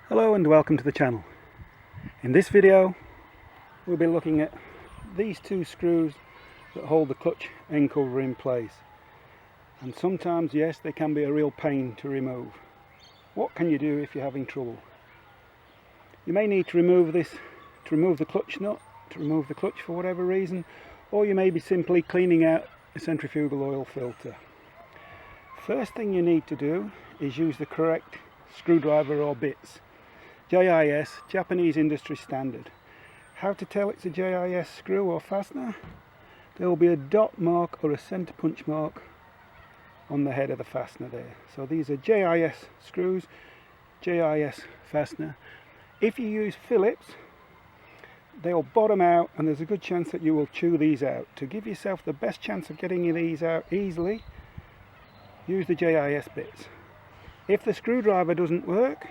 Hello and welcome to the channel. In this video we'll be looking at these two screws that hold the clutch end cover in place, and sometimes, yes, they can be a real pain to remove. What can you do if you're having trouble? You may need to remove this to remove the clutch nut, to remove the clutch for whatever reason, or you may be simply cleaning out a centrifugal oil filter. First thing you need to do is use the correct screwdriver or bits. JIS, Japanese industry standard. How to tell it's a JIS screw or fastener? There will be a dot mark or a center punch mark on the head of the fastener there. So these are JIS screws, JIS fastener. If you use Phillips, they'll bottom out and there's a good chance that you will chew these out. To give yourself the best chance of getting these out easily, use the JIS bits. If the screwdriver doesn't work,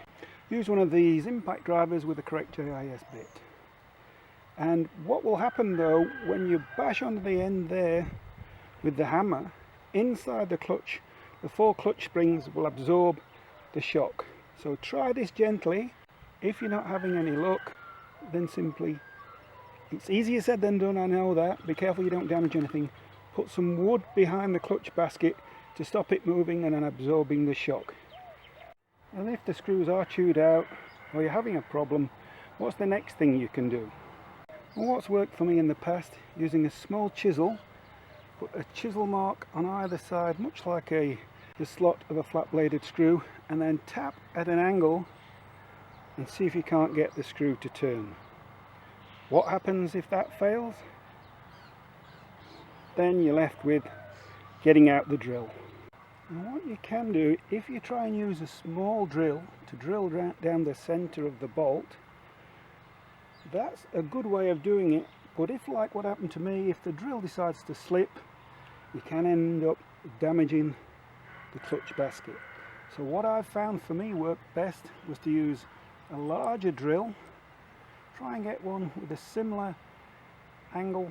use one of these impact drivers with the correct JIS bit. And what will happen though, when you bash onto the end there with the hammer, inside the clutch, the 4 clutch springs will absorb the shock. So try this gently. If you're not having any luck, then simply, it's easier said than done, I know that. Be careful you don't damage anything. Put some wood behind the clutch basket to stop it moving and then absorbing the shock. And if the screws are chewed out or you're having a problem, what's the next thing you can do? Well, what's worked for me in the past, using a small chisel, put a chisel mark on either side, much like the slot of a flat bladed screw, and then tap at an angle and see if you can't get the screw to turn. What happens if that fails? Then you're left with getting out the drill. And what you can do, if you try and use a small drill to drill down the center of the bolt, that's a good way of doing it. But if, like what happened to me, if the drill decides to slip, you can end up damaging the clutch basket. So what I've found for me worked best was to use a larger drill, try and get one with a similar angle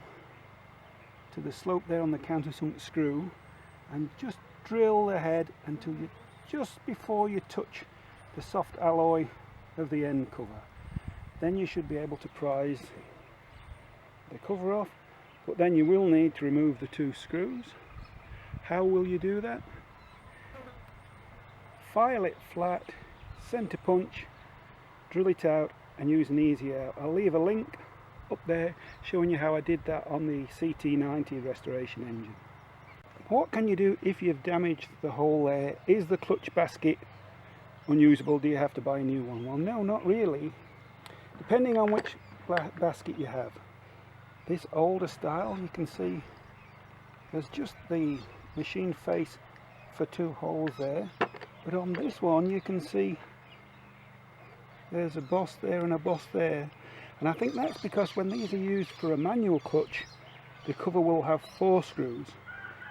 to the slope there on the countersunk screw, and just drill the head until you just before you touch the soft alloy of the end cover. Then you should be able to prise the cover off, but then you will need to remove the 2 screws. How will you do that? File it flat, center punch, drill it out and use an easy out. I'll leave a link up there showing you how I did that on the CT90 restoration engine. What can you do if you've damaged the hole there? Is the clutch basket unusable? Do you have to buy a new one? Well, no, not really. Depending on which basket you have. This older style, you can see there's just the machine face for 2 holes there. But on this one, you can see there's a boss there and a boss there. And I think that's because when these are used for a manual clutch, the cover will have 4 screws.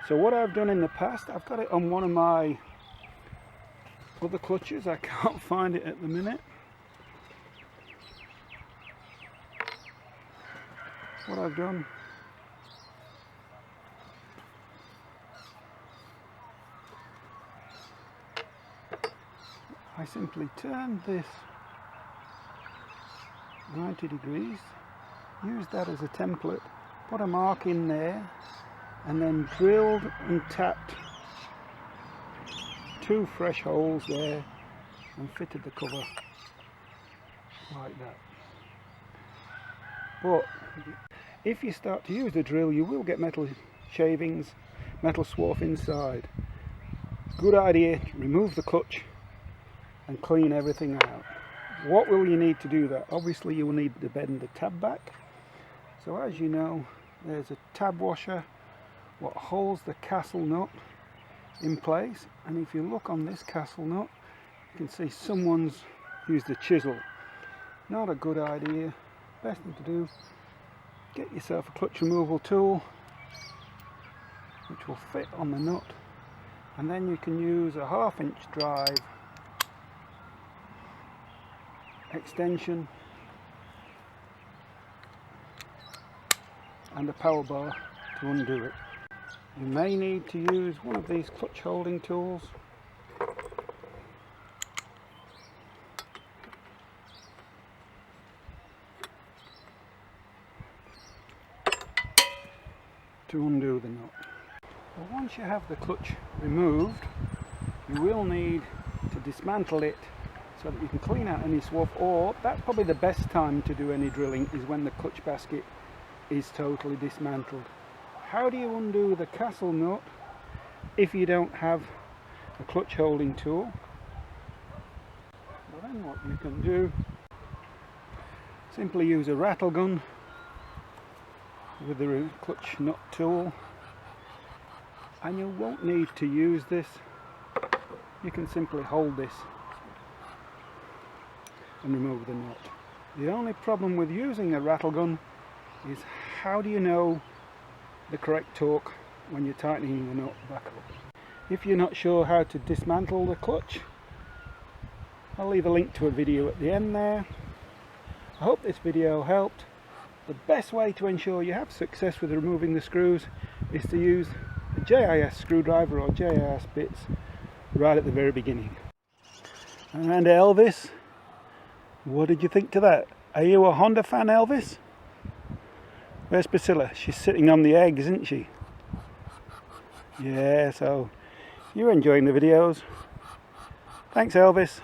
So what I've done in the past, I've got it on one of my other clutches. I can't find it at the minute. What I've done, I simply turned this 90 degrees, used that as a template, put a mark in there, and then drilled and tapped 2 fresh holes there and fitted the cover like that. But if you start to use the drill, you will get metal shavings, metal swarf inside. Good idea to remove the clutch and clean everything out. What will you need to do that? Obviously you will need to bend the tab back. So as you know, there's a tab washer what holds the castle nut in place, and if you look on this castle nut, you can see someone's used a chisel. Not a good idea. Best thing to do, get yourself a clutch removal tool which will fit on the nut, and then you can use a 1/2 inch drive extension and a power bar to undo it. You may need to use one of these clutch holding tools to undo the nut. But once you have the clutch removed, you will need to dismantle it so that you can clean out any swap, or that's probably the best time to do any drilling, is when the clutch basket is totally dismantled. How do you undo the castle nut if you don't have a clutch holding tool? Well, then what you can do, simply use a rattle gun with the clutch nut tool, and you won't need to use this. You can simply hold this and remove the nut. The only problem with using a rattle gun is, how do you know the correct torque when you're tightening the nut back up? If you're not sure how to dismantle the clutch, I'll leave a link to a video at the end there. I hope this video helped. The best way to ensure you have success with removing the screws is to use a JIS screwdriver or JIS bits right at the very beginning. And Elvis, what did you think to that? Are you a Honda fan, Elvis? Where's Priscilla? She's sitting on the egg, isn't she? Yeah, so you're enjoying the videos. Thanks, Elvis.